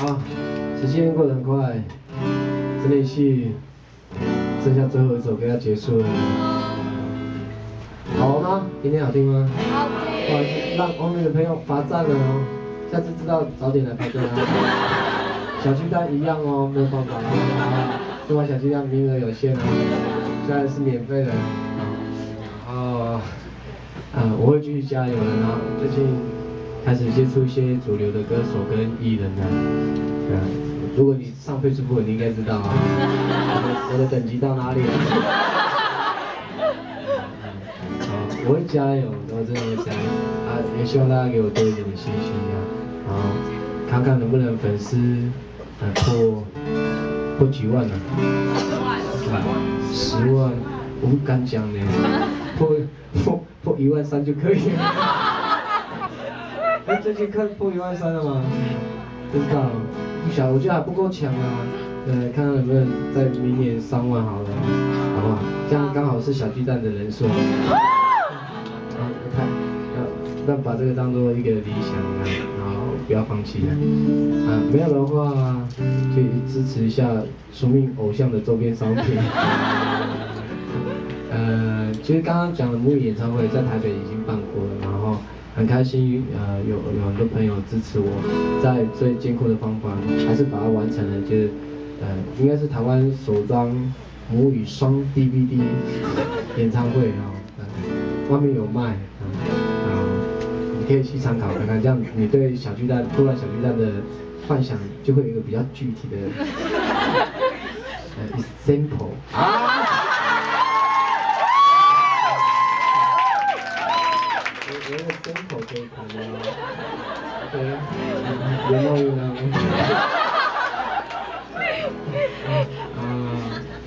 好，时间过得很快，这类戏剩下最后一首歌要结束了。好吗？今天好听吗？好听。不好意思，让后面的朋友罚站了哦，下次知道早点来排队啊。小巨蛋一样哦，没有办法啊。另外小巨蛋名额有限啊，虽然是免费的。然后，我会继续加油的。然后最近开始接触一些主流的歌手跟艺人的。如果你上Facebook，你应该知道啊，我的等级到哪里了？我会加油，我真的会加油啊！也希望大家给我多一点的信心啊，然后看看能不能粉丝破几万呢？10万，我不敢讲呢，破13000就可以了。哎，最近看破13000了吗？不知道，不晓得，我觉得还不够强啊。看看能不能在明年3万好了，好不好？这样刚好是小巨蛋的人数。那把这个当做一个理想啊，然后不要放弃啊。没有的话，就支持一下署名偶像的周边商品。其实刚刚讲的母语演唱会在台北已经办过了，然后很开心，有很多朋友支持我，在最艰苦的方法，还是把它完成了，就是应该是台湾首张母语双 DVD 演唱会啊，外面有卖你可以去参考看看，这样你对小巨蛋突然小巨蛋的幻想就会有一个比较具体的example 啊。我有 sample 可以看吗？对，有没有呢？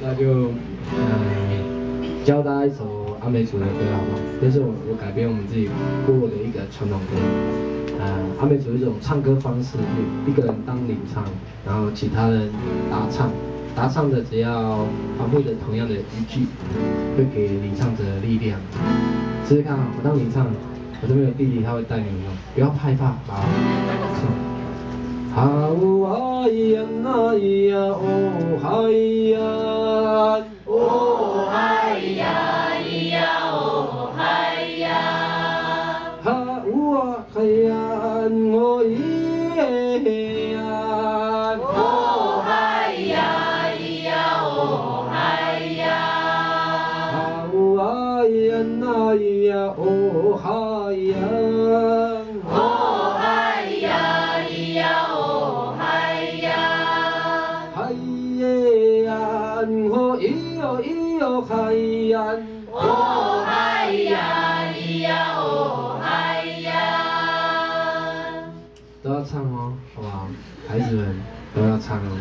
那就教大家一首阿美族的歌好不好？这是我改编我们自己部落的一个传统歌。阿美族一种唱歌方式，一个人当领唱，然后其他人答唱。答唱的只要反复的同样的一句，会给领唱者力量。试试看啊，我当领唱，我这边有弟弟，他会带你们用，不要害怕啊。啊呜啊咿呀那咿呀哦嗨呀，哦嗨呀咿呀哦嗨呀，哈呜啊嗨呀哦咿呀，哦嗨呀咿呀哦嗨呀，啊呜啊咿呀那咿呀哦嗨呀。嗨呀，哦嗨呀，咿呀哦嗨呀，都要唱哦，好不好？孩子们都要唱哦，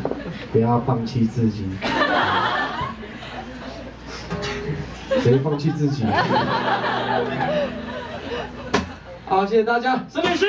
不要放弃自己。谁放弃自己？好，谢谢大家，这里是。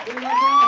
谢谢大家。